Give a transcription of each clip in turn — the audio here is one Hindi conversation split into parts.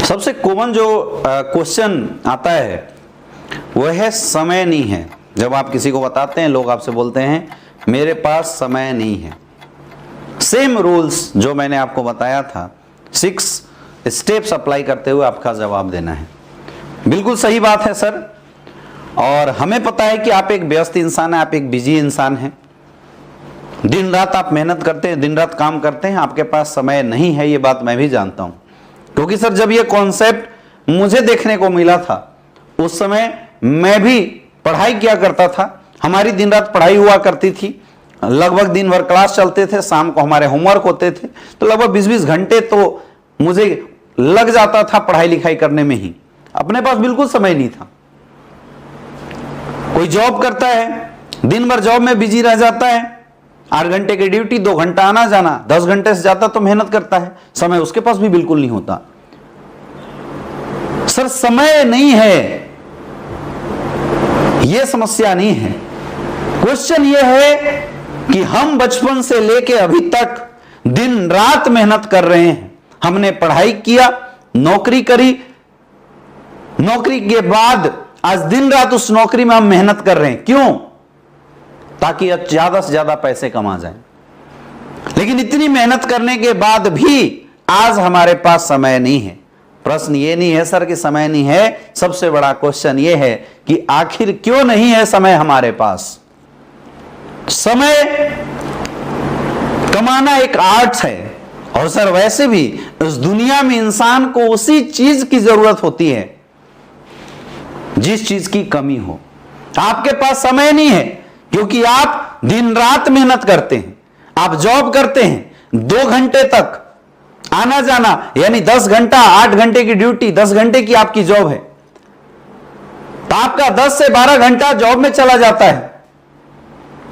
सबसे कॉमन जो क्वेश्चन आता है वह है समय नहीं है। जब आप किसी को बताते हैं, लोग आपसे बोलते हैं मेरे पास समय नहीं है। सेम रूल्स जो मैंने आपको बताया था, 6 स्टेप्स अप्लाई करते हुए आपका जवाब देना है। बिल्कुल सही बात है सर, और हमें पता है कि आप एक व्यस्त इंसान हैं, आप एक बिजी इंसान हैं, दिन रात आप मेहनत करते हैं, दिन रात काम करते हैं, आपके पास समय नहीं है, ये बात मैं भी जानता हूं। क्योंकि सर जब ये कॉन्सेप्ट मुझे देखने को मिला था उस समय मैं भी पढ़ाई किया करता था, हमारी दिन रात पढ़ाई हुआ करती थी, लगभग दिन भर क्लास चलते थे, शाम को हमारे होमवर्क होते थे, तो लगभग 20-20 घंटे तो मुझे लग जाता था पढ़ाई लिखाई करने में ही। अपने पास बिल्कुल समय नहीं था। कोई जॉब करता है, दिन भर जॉब में बिजी रह जाता है, 8 घंटे की ड्यूटी, 2 घंटा आना जाना, 10 घंटे से ज्यादा तो मेहनत करता है, समय उसके पास भी बिल्कुल नहीं होता। सर समय नहीं है, यह समस्या नहीं है। क्वेश्चन यह है कि हम बचपन से लेके अभी तक दिन रात मेहनत कर रहे हैं। हमने पढ़ाई किया, नौकरी करी, नौकरी के बाद आज दिन रात उस नौकरी में हम मेहनत कर रहे हैं। क्यों? ताकि ज्यादा से ज्यादा पैसे कमा जाएं। लेकिन इतनी मेहनत करने के बाद भी आज हमारे पास समय नहीं है। प्रश्न ये नहीं है सर कि समय नहीं है, सबसे बड़ा क्वेश्चन ये है कि आखिर क्यों नहीं है समय हमारे पास। समय कमाना एक आर्ट है, और सर वैसे भी इस दुनिया में इंसान को उसी चीज की जरूरत होती है जिस चीज की कमी हो। आपके पास समय नहीं है क्योंकि आप दिन रात मेहनत करते हैं, आप जॉब करते हैं 2 घंटे तक आना जाना, यानी 10 घंटा, 8 घंटे की ड्यूटी, 10 घंटे की आपकी जॉब है, तो आपका 10 से 12 घंटा जॉब में चला जाता है।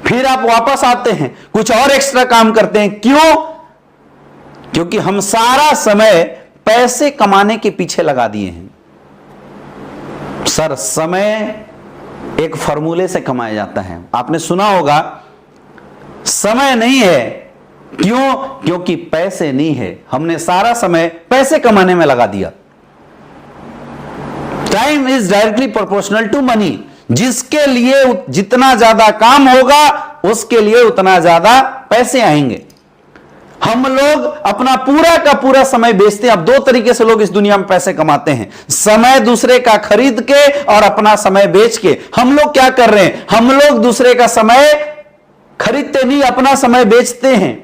फिर आप वापस आते हैं, कुछ और एक्स्ट्रा काम करते हैं। क्यों? क्योंकि हम सारा समय पैसे कमाने के पीछे लगा दिए हैं। सर समय एक फॉर्मूले से कमाया जाता है, आपने सुना होगा, समय नहीं है। क्यों? क्योंकि पैसे नहीं है, हमने सारा समय पैसे कमाने में लगा दिया। Time is directly proportional to money. जिसके लिए जितना ज्यादा काम होगा उसके लिए उतना ज्यादा पैसे आएंगे। हम लोग अपना पूरा का पूरा समय बेचते हैं। अब 2 तरीके से लोग इस दुनिया में पैसे कमाते हैं, समय दूसरे का खरीद के और अपना समय बेच के। हम लोग क्या कर रहे हैं? हम लोग दूसरे का समय खरीदते नहीं, अपना समय बेचते हैं।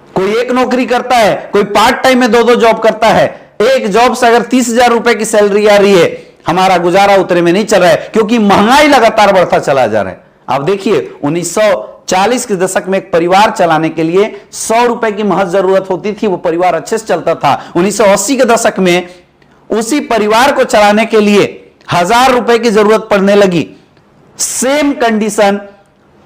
कोई एक नौकरी करता है, कोई पार्ट टाइम में 2-2 जॉब करता है। एक जॉब से अगर 30,000 रुपए की सैलरी आ रही है, हमारा गुजारा उतरे में नहीं चल रहा है क्योंकि महंगाई लगातार बढ़ता चला जा रहा है। आप देखिए 1940 के दशक में एक परिवार चलाने के लिए 100 रुपए की महज जरूरत होती थी, वो परिवार अच्छे से चलता था। 1980 के दशक में उसी परिवार को चलाने के लिए 1000 रुपए की जरूरत पड़ने लगी। सेम कंडीशन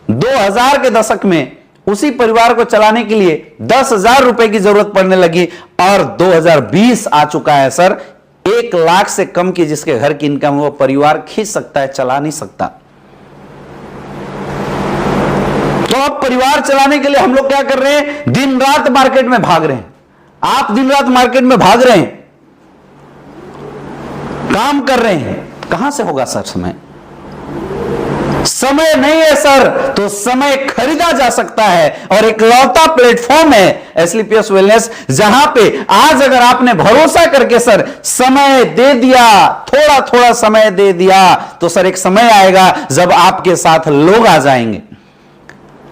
2000 के दशक में उसी परिवार को चलाने के लिए 10,000 रुपए की जरूरत पड़ने लगी, और 2020 आ चुका है सर, 1 लाख से कम की जिसके घर की इनकम वो परिवार खींच सकता है, चला नहीं सकता। तो अब परिवार चलाने के लिए हम लोग क्या कर रहे हैं? दिन रात मार्केट में भाग रहे हैं। आप दिन रात मार्केट में भाग रहे हैं, काम कर रहे हैं, कहां से होगा सर समय? समय नहीं है सर, तो समय खरीदा जा सकता है, और एक लौता प्लेटफॉर्म है एसलीपीएस वेलनेस, जहां पे आज अगर आपने भरोसा करके सर समय दे दिया, थोड़ा थोड़ा समय दे दिया, तो सर एक समय आएगा जब आपके साथ लोग आ जाएंगे।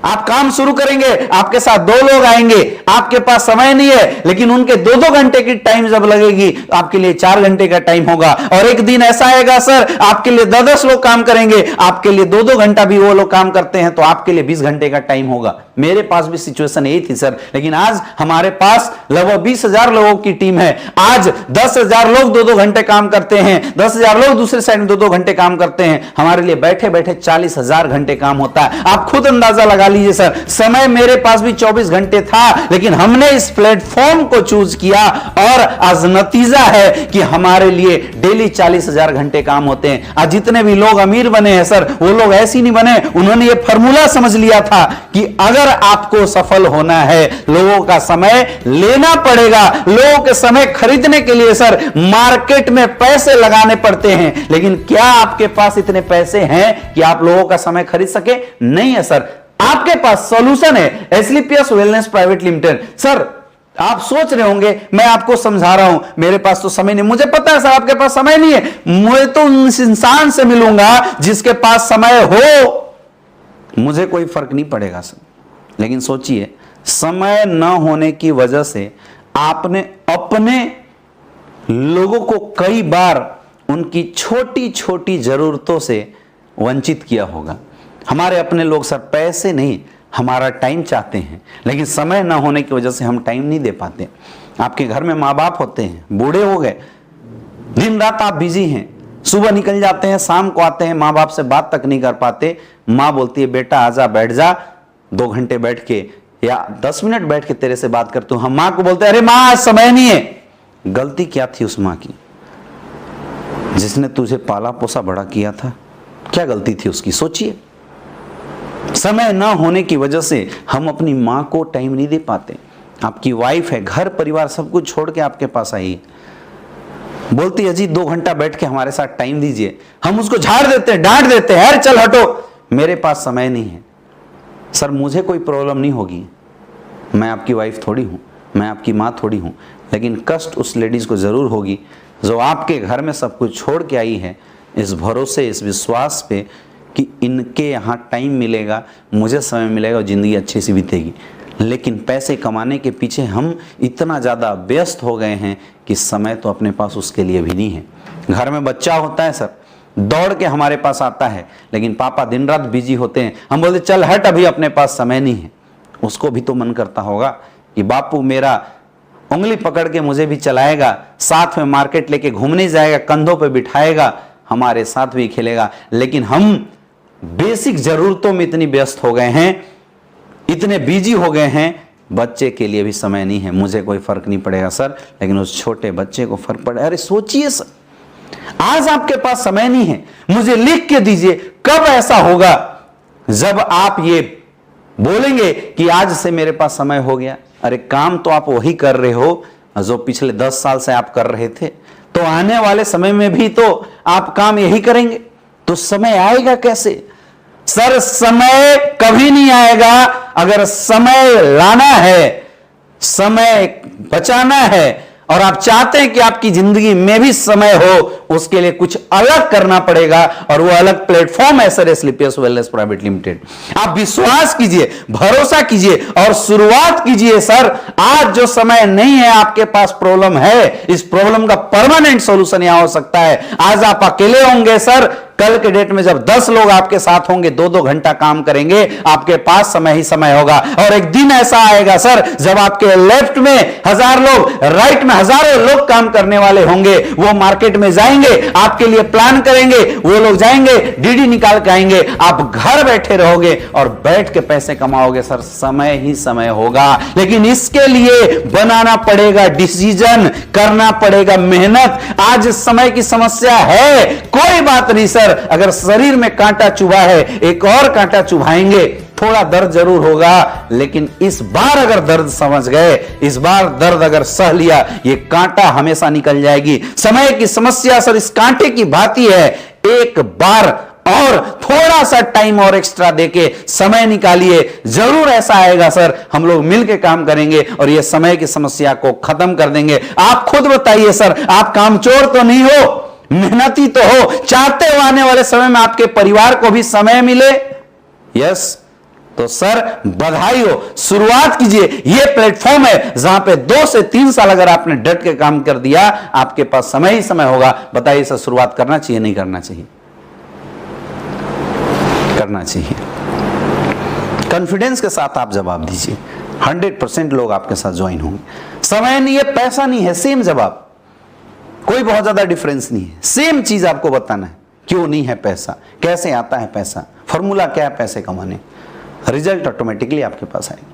आप काम शुरू करेंगे, आपके साथ 2 लोग आएंगे, आपके पास समय नहीं है, लेकिन उनके 2-2 घंटे की टाइम जब लगेगी, आपके लिए 4 घंटे का टाइम होगा। और एक दिन ऐसा आएगा सर, आपके लिए 10-10 लोग काम करेंगे, आपके लिए 2-2 घंटा भी वो लोग काम करते हैं, तो आपके लिए 20 घंटे का टाइम होगा। मेरे पास भी सिचुएशन यही थी सर, लेकिन आज हमारे पास लगभग 20,000 लोगों की टीम है। आज 10,000 लोग 2-2 घंटे काम करते हैं, 10,000 लोग दूसरे साइड में 2-2 घंटे काम करते हैं। हमारे लिए बैठे बैठे 40,000 घंटे काम होता है। आप खुद अंदाजा लगा लीजिए सर, समय मेरे पास भी 24 घंटे था, लेकिन हमने इस प्लेटफॉर्म को चूज किया और आज नतीजा है कि हमारे लिए डेली 40,000 घंटे काम होते हैं। आज जितने भी लोग अमीर बने हैं सर, वो लोग ऐसे नहीं बने, उन्होंने ये फॉर्मूला समझ लिया था कि अगर आपको सफल होना है, लोगों का समय लेना पड़ेगा। लोगों के समय खरीदने के लिए सर मार्केट में पैसे लगाने पड़ते हैं, लेकिन क्या आपके पास इतने पैसे हैं कि आप लोगों का समय खरीद सके? नहीं है सर। आपके पास सॉल्यूशन है, Asclepius wellness private limited. Sir आप सोच रहे होंगे मैं आपको समझा रहा हूं मेरे पास तो समय नहीं, मुझे पता है सर आपके पास समय नहीं है, मैं तो उस इंसान से मिलूंगा जिसके पास समय हो, मुझे कोई फर्क नहीं पड़ेगा सर। लेकिन सोचिए, समय न होने की वजह से आपने अपने लोगों को कई बार उनकी छोटी छोटी जरूरतों से वंचित किया होगा। हमारे अपने लोग सर पैसे नहीं, हमारा टाइम चाहते हैं, लेकिन समय ना होने की वजह से हम टाइम नहीं दे पाते। आपके घर में माँ बाप होते हैं, बूढ़े हो गए, दिन रात आप बिजी हैं, सुबह निकल जाते हैं, शाम को आते हैं, माँ बाप से बात तक नहीं कर पाते। माँ बोलती है बेटा आजा बैठ जा, 2 घंटे बैठ के या 10 मिनट बैठ के तेरे से बात करता हूं। हम माँ को बोलते हैं अरे माँ आज समय नहीं है। गलती क्या थी उस माँ की? जिसने तुझे पाला पोसा बड़ा किया था, क्या गलती थी उसकी? सोचिए, समय ना होने की वजह से हम अपनी माँ को टाइम नहीं दे पाते। आपकी वाइफ है, घर परिवार सब कुछ छोड़ के आपके पास आई है, बोलती है जी 2 घंटा बैठ के हमारे साथ टाइम दीजिए, हम उसको झाड़ देते हैं, डांट देते हैं, यार चल हटो, मेरे पास समय नहीं है। सर मुझे कोई प्रॉब्लम नहीं होगी, मैं आपकी वाइफ थोड़ी हूँ, मैं आपकी माँ थोड़ी हूँ, लेकिन कष्ट उस लेडीज को जरूर होगी जो आपके घर में सब कुछ छोड़ के आई है, इस भरोसे, इस विश्वास पे कि इनके यहाँ टाइम मिलेगा, मुझे समय मिलेगा और ज़िंदगी अच्छी सी बीतेगी। लेकिन पैसे कमाने के पीछे हम इतना ज़्यादा व्यस्त हो गए हैं कि समय तो अपने पास उसके लिए भी नहीं है। घर में बच्चा होता है सर, दौड़ के हमारे पास आता है, लेकिन पापा दिन रात बिजी होते हैं, हम बोलते चल हट अभी अपने पास समय नहीं है। उसको भी तो मन करता होगा कि बापू मेरा उंगली पकड़ के मुझे भी चलाएगा, साथ में मार्केट लेके घूमने जाएगा, कंधों पे बिठाएगा, हमारे साथ भी खेलेगा। लेकिन हम बेसिक जरूरतों में इतनी व्यस्त हो गए हैं, इतने बिजी हो गए हैं, बच्चे के लिए भी समय नहीं है। मुझे कोई फर्क नहीं पड़ेगा सर, लेकिन उस छोटे बच्चे को फर्क पड़े। अरे सोचिए सर, आज आपके पास समय नहीं है, मुझे लिख के दीजिए कब ऐसा होगा जब आप ये बोलेंगे कि आज से मेरे पास समय हो गया। अरे काम तो आप वही कर रहे हो जो पिछले 10 साल से आप कर रहे थे, तो आने वाले समय में भी तो आप काम यही करेंगे, तो समय आएगा कैसे? सर समय कभी नहीं आएगा। अगर समय लाना है, समय बचाना है और आप चाहते हैं कि आपकी जिंदगी में भी समय हो, उसके लिए कुछ अलग करना पड़ेगा, और वो अलग प्लेटफॉर्म है sir Asclepius wellness private limited. आप विश्वास कीजिए, भरोसा कीजिए और शुरुआत कीजिए। सर आज जो समय नहीं है, आपके पास प्रॉब्लम है, इस प्रॉब्लम का परमानेंट सॉल्यूशन यहां हो सकता है। आज आप अकेले होंगे सर, कल के डेट में जब 10 लोग आपके साथ होंगे, 2-2 घंटा काम करेंगे, आपके पास समय ही समय होगा। और एक दिन ऐसा आएगा सर जब आपके लेफ्ट में 1000 लोग, राइट में हजारों लोग काम करने वाले होंगे। वो मार्केट में जाएंगे, आपके लिए प्लान करेंगे, वो लोग जाएंगे डीडी निकाल के आएंगे, आप घर बैठे रहोगे और बैठ के पैसे कमाओगे। सर समय ही समय होगा, लेकिन इसके लिए बनाना पड़ेगा डिसीजन, करना पड़ेगा मेहनत। आज समय की समस्या है, कोई बात नहीं सर, अगर शरीर में कांटा चुभा है, एक और कांटा चुभाएंगे, थोड़ा दर्द जरूर होगा, लेकिन इस बार अगर दर्द समझ गए, इस बार दर्द अगर सह लिया, ये कांटा हमेशा निकल जाएगी। समय की समस्या सर इस कांटे की भांति है, एक बार और थोड़ा सा टाइम और एक्स्ट्रा देके समय निकालिए, जरूर ऐसा आएगा सर, हम लोग मिलकर काम करेंगे और ये समय की समस्या को खत्म कर देंगे। आप खुद बताइए सर, आप कामचोर तो नहीं हो, मेहनती तो हो, चाहते हो आने वाले समय में आपके परिवार को भी समय मिले? यस, तो सर बधाई हो, शुरुआत कीजिए। यह प्लेटफॉर्म है जहां पे 2 से 3 साल अगर आपने डट के काम कर दिया, आपके पास समय ही समय होगा। बताइए सर, शुरुआत करना चाहिए नहीं करना चाहिए? करना चाहिए। कॉन्फिडेंस के साथ आप जवाब दीजिए, 100% लोग आपके साथ ज्वाइन होंगे। समय नहीं है, पैसा नहीं है, सेम जवाब, कोई बहुत ज्यादा डिफरेंस नहीं है, सेम चीज आपको बताना है। क्यों नहीं है पैसा, कैसे आता है पैसा, फॉर्मूला क्या है पैसे कमाने। रिजल्ट ऑटोमेटिकली आपके पास आएंगे।